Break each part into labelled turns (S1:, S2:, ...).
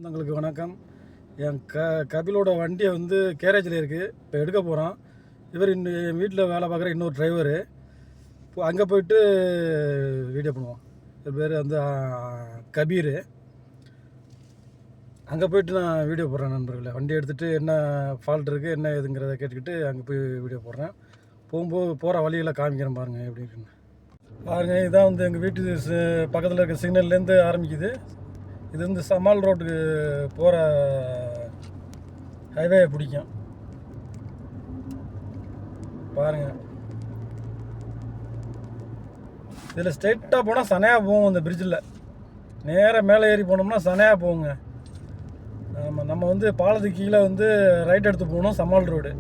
S1: சொந்தங்களுக்கு வணக்கம். என் கபிலோட வண்டியை வந்து கேரேஜில் இருக்குது. இப்போ எடுக்க போகிறோம். இவர் என் வீட்டில் வேலை பார்க்குற இன்னொரு டிரைவரு. இப்போ அங்கே போயிட்டு வீடியோ பண்ணுவோம். இது பேர் வந்து கபீர். அங்கே போயிட்டு நான் வீடியோ போடுறேன் நண்பர்களே. வண்டி எடுத்துகிட்டு என்ன ஃபால்ட் இருக்குது என்ன ஏதுங்கிறத கேட்டுக்கிட்டு அங்கே போய் வீடியோ போடுறேன். போகும்போது போகிற வழியில் காமிக்கிறேன் பாருங்கள் எப்படி இருக்குன்னு பாருங்கள். இதான் வந்து எங்கள் வீட்டு பக்கத்தில் இருக்க சிக்னல்லேருந்து ஆரம்பிக்குது. இது வந்து சமால் ரோட்டுக்கு போகிற ஹைவே பிடிக்கும் பாருங்கள். இதில் ஸ்ட்ரெயிட்டாக போனால் சனையாக போகும். இந்த பிரிட்ஜில் நேராக மேலே ஏறி போனோம்னா சனையாக போகுங்க. நம்ம வந்து பாலத்துக்கு கீழே வந்து ரைட் எடுத்து போகணும். சமால் ரோடு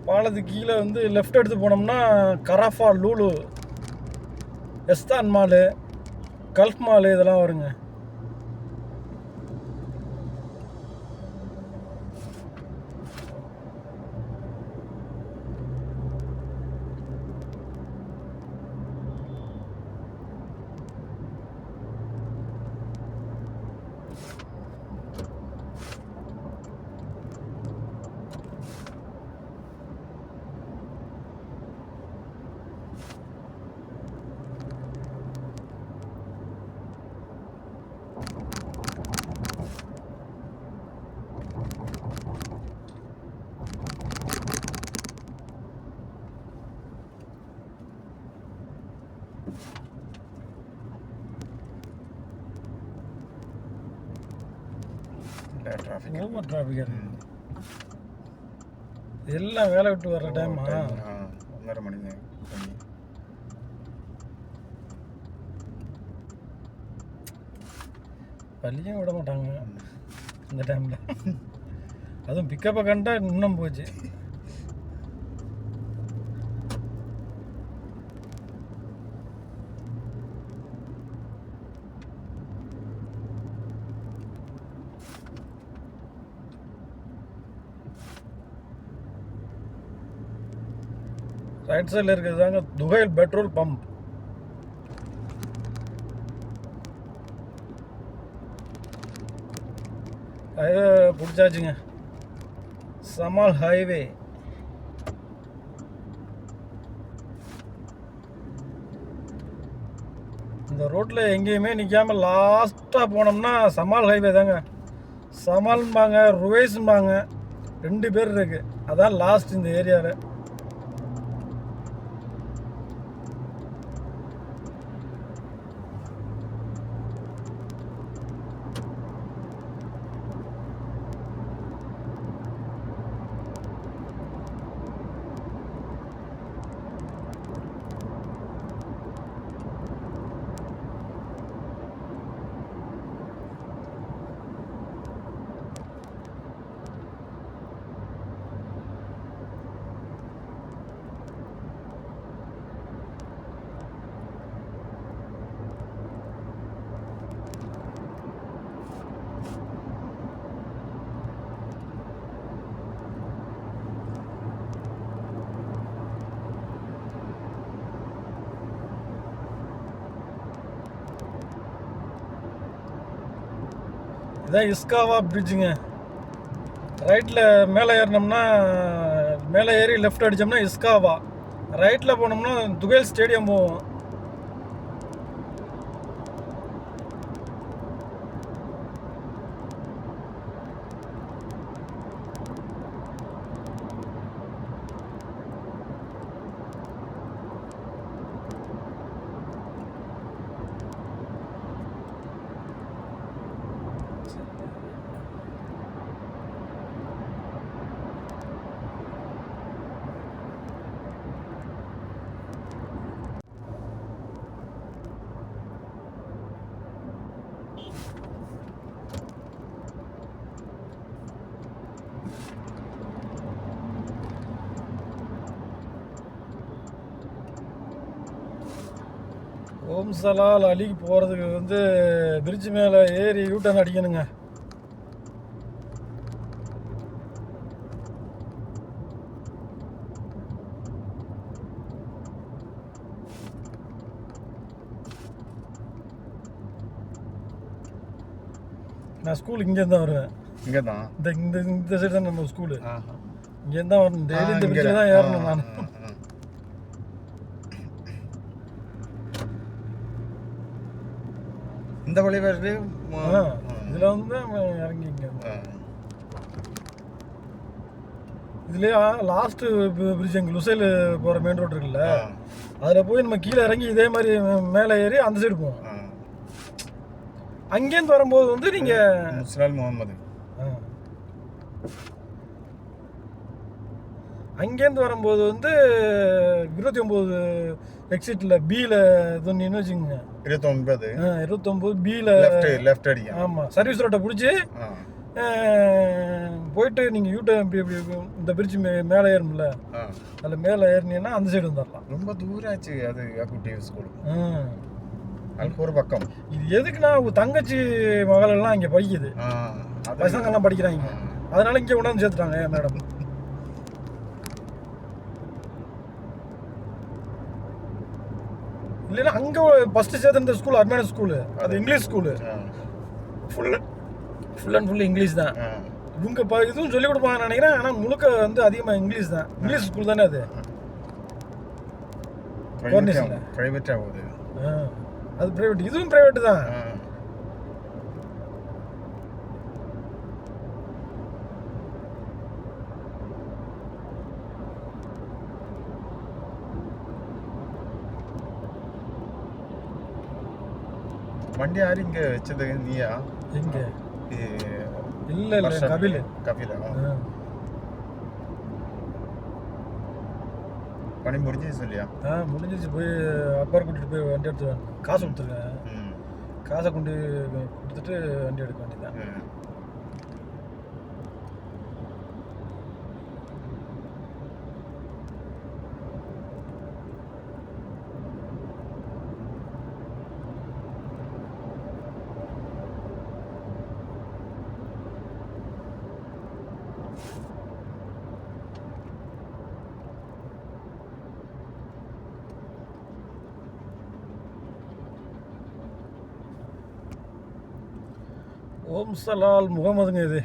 S1: பாலத்துக்கு கீழே வந்து லெஃப்ட் எடுத்து போனோம்னா கராஃபா, லூலு, எஸ்தான் மாலு, கல்ஃப் மாலு இதெல்லாம் வருங்க. ஓவர் டிராஃபிக் எல்லாம் வேலை விட்டு வர்ற டைமா
S2: 1:30 மணிங்க.
S1: பள்ளியும் விட மாட்டாங்க இந்த டைமில். அதுவும் பிக்கப்பை கண்டா இன்னும் போச்சு. ரைட் சைடில் இருக்கிறது தாங்க துகைல் petrol pump. Highway பிடிச்சாச்சுங்க. Chamal highway. இந்த ரோட்டில் எங்கேயுமே நிற்காமல் லாஸ்ட்டாக போனோம்னா சமால் ஹைவே தாங்க. சமால்பாங்க, ருவேஸ்பாங்க, 2 பேர் இருக்குது. அதான் லாஸ்ட் இந்த ஏரியாவில். இதான் இஸ்காவா பிரிட்ஜுங்க. ரைட்டில் மேலே ஏறினோம்னா, மேலே ஏறி லெஃப்ட் அடித்தோம்னா இஸ்காவா. ரைட்டில் போனோம்னா துகைல் ஸ்டேடியம் போவோம். ஓம் சலால் அலிக்கு போகிறதுக்கு வந்து பிரிட்ஜ் மேலே ஏறி யூட்டன் அடிக்கணுங்க. நான் ஸ்கூல் இங்கேருந்து தான் வருவேன்.
S2: இங்கே தான்
S1: இந்த இந்த இந்த சைடு தான் நம்ம ஸ்கூலு.
S2: ஆஹா.
S1: இங்கேருந்து தான் வரணும். டெய்லி இந்த
S2: இங்கே
S1: பிரிட்ஜில் தான் ஏறணும் நான்.
S2: இந்த வழி வருது.
S1: இதில் வந்து தான் இறங்கி இங்கே இதுலேயே லாஸ்ட்டு பிரிட்ஜ் எங்கள் லுசைல் போகிற மெயின் ரோடு இருக்குல்ல, அதில் போய் நம்ம கீழே இறங்கி இதே மாதிரி மேலே ஏறி அந்த சைடு போவோம். அங்கேருந்து வரும்போது வந்து நீங்கள்
S2: முஸ்லால் முகமது
S1: அங்கேருந்து வரும்போது வந்து 29 எக்ஸிட்டில் பியில் சொன்னீங்கன்னு வச்சுக்கோங்க. 29 பியில்
S2: லெஃப்ட் அடிக்கும்.
S1: ஆமாம், சர்வீஸ் ரோட்டை பிடிச்சி போயிட்டு நீங்கள் யூட்டர்ன் இப்படி இந்த பிரிட்ஜ் மேலே ஏறணும்ல, அதில் மேலே ஏறினீங்கன்னா அந்த சைடு வந்துடலாம்.
S2: ரொம்ப தூரம் ஆச்சு அது யாக்குட்டி ஸ்கூல். அதுக்கு ஒரு பக்கம்.
S1: இது எதுக்குன்னா உங்கள் தங்கச்சி மகளெல்லாம் இங்கே படிக்குது, பசங்கள்லாம் படிக்கிறாங்க, அதனால இங்கே கொண்டாந்து சேர்த்துட்டாங்க மேடம். இல்லைன்னா அங்கே ஃபஸ்ட்டு சேர்த்துருந்த ஸ்கூல் அருமையான ஸ்கூலு, அது English school. Full and full English தான். இவங்க இதுவும் சொல்லிக் கொடுப்பாங்கன்னு நினைக்கிறேன். ஆனால் முழுக்க வந்து அதிகமாக இங்கிலீஷ் தான். இங்கிலீஷ் ஸ்கூல் தானே அது.
S2: ப்ரைவேட் ஆகுது.
S1: அது ப்ரைவேட், இதுவும் ப்ரைவேட்டு தான்.
S2: வண்டி யாரு இங்கே வச்சது? நீயா?
S1: எங்க? இல்லை கபில்.
S2: பணி முடிஞ்சு சொல்லியா?
S1: முடிஞ்சிச்சு. போய் அப்பா கூட்டிகிட்டு போய் வண்டி எடுத்து காசு கொடுத்துருக்கேன். காசை கொண்டு கொடுத்துட்டு வண்டி எடுக்க வேண்டியதான். ஓம் சலால் முகமதுங்க இது.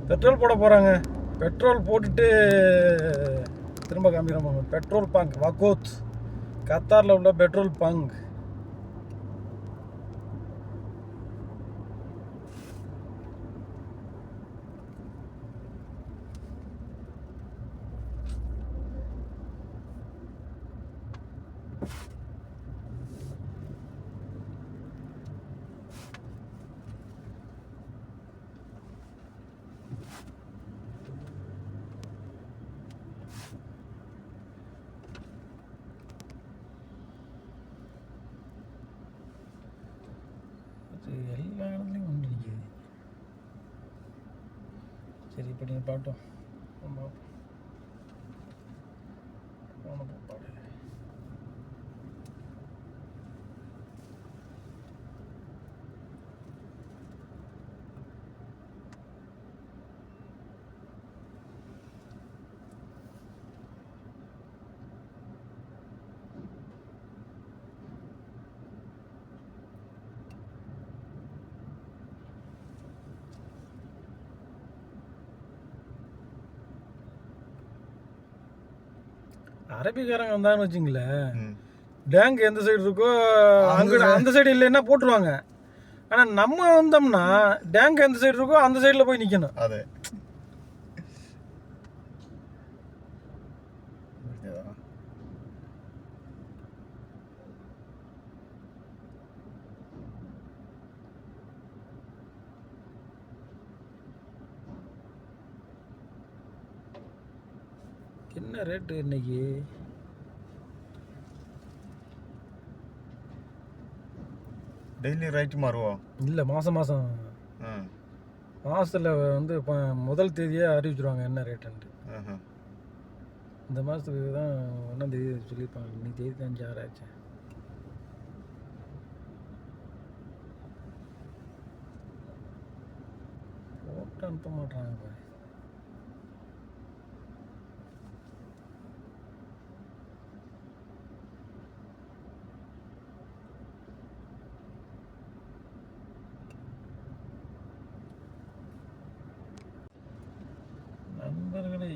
S1: பெட்ரோல் போட போகிறாங்க. பெட்ரோல் போட்டுட்டு திரும்ப காமிக்கிறோம். பெட்ரோல் பங்க் வகோத், கத்தாரில் உள்ள பெட்ரோல் பங்க். எல்லா இடத்துலையும் வண்டி நிற்கிது. சரி, இப்போ நீங்கள் பாட்டோம் பாடு. அரபிக்காரங்க வந்தான்னு வச்சுங்களேன், டேங்க் எந்த சைடு இருக்கோ அங்கே அந்த சைடு இல்லைன்னா போட்டுருவாங்க. ஆனால் நம்ம வந்தோம்னா டேங்க் எந்த சைடு இருக்கோ அந்த சைடில் போய் நிற்கணும்.
S2: அது
S1: என்ன ரேட்டு இன்னைக்கு?
S2: டெய்லி ரைட் மாறுவோம்.
S1: இல்லை, மாதம் மாதத்தில் வந்து முதல் தேதியே அறிவிச்சிருவாங்க என்ன ரேட்டுன்ட்டு. இந்த மாதத்துக்கு தான் 1ஆம் தேதி சொல்லியிருப்பாங்க. இன்னைக்கு தேதி 5 ஆச்சு. போட்டு அனுப்ப மாட்டாங்க. நண்பர்களே,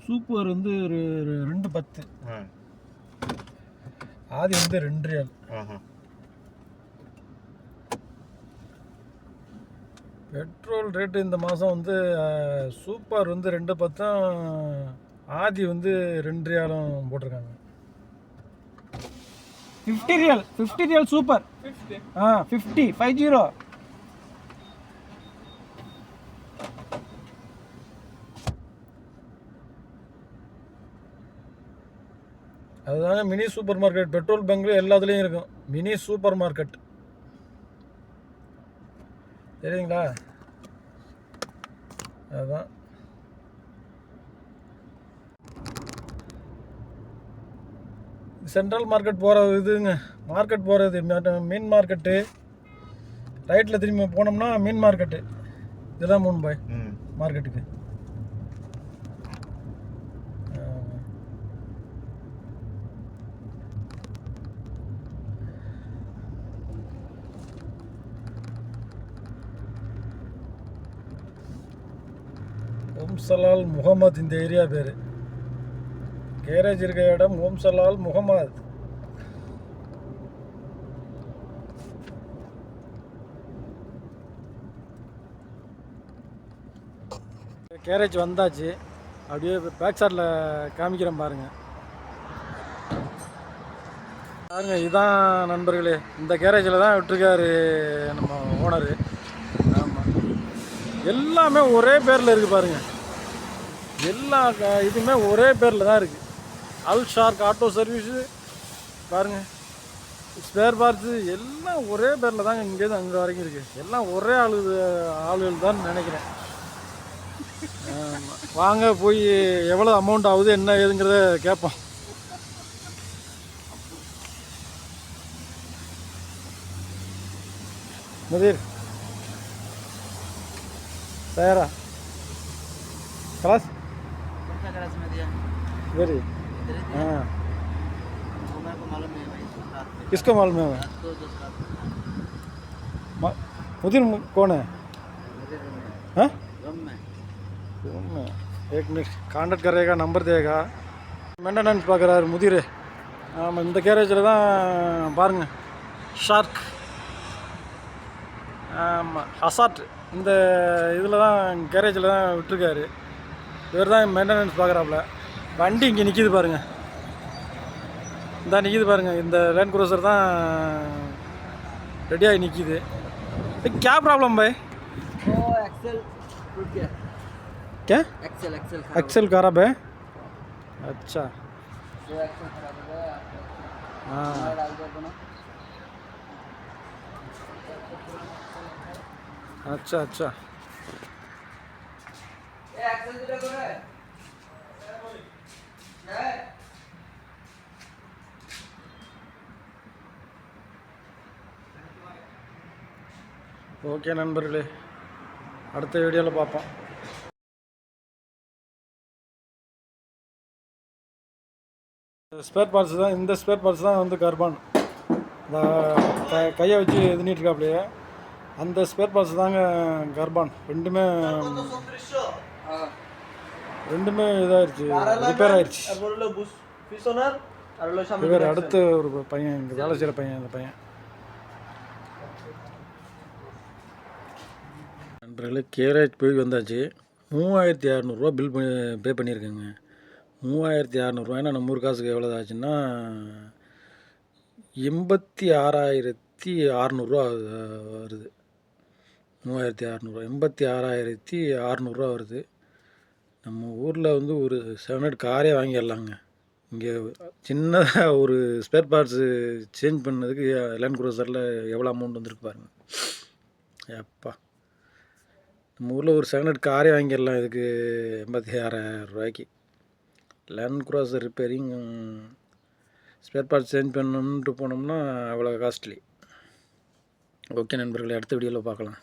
S1: சூப்பர் வந்து ஒரு 210, ஆதி வந்து 2 ரியால். பெட்ரோல் ரேட்டு இந்த மாதம் வந்து சூப்பர் வந்து 210, ஆதி வந்து 2 ரியாலும் போட்டிருக்காங்க. 50 ரியால், 50 ரியால் சூப்பர். 50 50. அதுதாங்க மினி சூப்பர் மார்க்கெட். பெட்ரோல் பங்க்ல எல்லாத்துலேயும் இருக்கும் மினி சூப்பர் மார்க்கெட், சரிங்களா? அதுதான் சென்ட்ரல் மார்க்கெட் போகிற இதுங்க. மார்க்கெட் போகிறது மீன் மார்க்கெட்டு. ரைட்டில் திரும்பி போனோம்னா மீன் மார்க்கெட்டு. இதுதான் மும்பை மார்க்கெட்டுக்கு. ஓம்சலால் முகமது இந்த ஏரியா பேர். கேரேஜ் இருக்க இடம் ஓம்சலால் முகமது. கேரேஜ் வந்தாச்சு. அப்படியே பேக் சைடில் காமிக்கிறேன் பாருங்கள். பாருங்க, இதுதான் நண்பர்களே, இந்த கேரேஜில் தான் விட்டுருக்காரு நம்ம ஓனரு. ஆமாம், எல்லாமே ஒரே பேரில் இருக்குது பாருங்கள். எல்லா இதுவுமே ஒரே பேரில் தான் இருக்குது. அல் ஷார்க் ஆட்டோ சர்வீஸு பாருங்கள், ஸ்பேர் பார்ட்ஸு எல்லாம் ஒரே பேரில் தாங்க இங்கேருந்து அங்கே வரைக்கும் இருக்குது. எல்லாம் ஒரே ஆளுகள் தான் நினைக்கிறேன். வாங்க போய் எவ்வளோ அமௌண்ட் ஆகுது என்ன ஏதுங்கிறத கேட்போம். मुदीर तैयारा क्लास में दिया वेरी। हाँ, किसको मालूम है? मुदीर कौन है? हाँ, रूम में। एक मिनट कांटेक्ट करेगा, नंबर देगा. मेंटेनेंस பார்க்குறாரு முதிர். ஆமாம், இந்த கேரேஜில் தான் பாருங்கள், ஷார்க். ஆமாம், ஹசாட் இந்த இதில் தான் கேரேஜில் தான் விட்டுருக்காரு. இவர் தான் மெயின்டெனன்ஸ் பார்க்குறாப்புல. வண்டி இங்கே நிற்கிது பாருங்கள், இந்த நிற்கிது பாருங்கள். இந்த லேண்ட் க்ரூசர் தான் ரெடியாகி நிற்கிது. क्या प्रॉब्लम भाई?
S3: एक्सेल टूट गया।
S1: क्या?
S3: एक्सेल
S1: एक्सेल खराब है? अच्छा,
S3: जो एक्सेल खराब हो गया।
S1: हाँ,
S3: डाल दो अपना।
S1: अच्छा अच्छा.
S3: ये एक्सेल दिला कौन है? है?
S1: ஓகே நண்பர்களே, அடுத்த வீடியோவில் பார்ப்போம். ஸ்பேர் பார்ட்ஸ் தான், இந்த ஸ்பேர் பார்ட்ஸ் தான் வந்து கர்பான். இந்த கையை வச்சு எதுனிட்டுருக்காப்லையே அந்த ஸ்பேர் பார்ட்ஸ் தாங்க கர்பான். ரெண்டுமே இதாகிடுச்சு, ரிப்பேர் ஆயிடுச்சு. இவர் அடுத்த ஒரு பையன் இங்கே வேலை செய்கிற பையன், இந்த பையன். நண்பர்களே, கேரேஜ் போய் வந்தாச்சு. 3600 பில் பே பண்ணியிருக்கேங்க. 3600 நம்ம ஊர் காசுக்கு எவ்வளோ ஆச்சுன்னா 86,600 வருது. 3600, 86,600 வருது. நம்ம ஊரில் வந்து ஒரு 700 காரே வாங்கிடலாங்க. இங்கே சின்னதாக ஒரு ஸ்பேர் பார்ட்ஸு சேஞ்ச் பண்ணதுக்கு லேண்ட் க்ரூசரில் எவ்வளோ அமௌண்ட் வந்துருக்கு பாருங்கள். எப்பா, நம்ம ஊரில் ஒரு 700 காரே வாங்கிடலாம் இதுக்கு 86,000 ரூபாய்க்கு. Land Cruiser repairing spare parts change பண்ணணுன்ட்டு போனோம்னா அவ்வளோ காஸ்ட்லி. ஓகே நண்பர்களே, அடுத்த வீடியோவில் பார்க்கலாம்.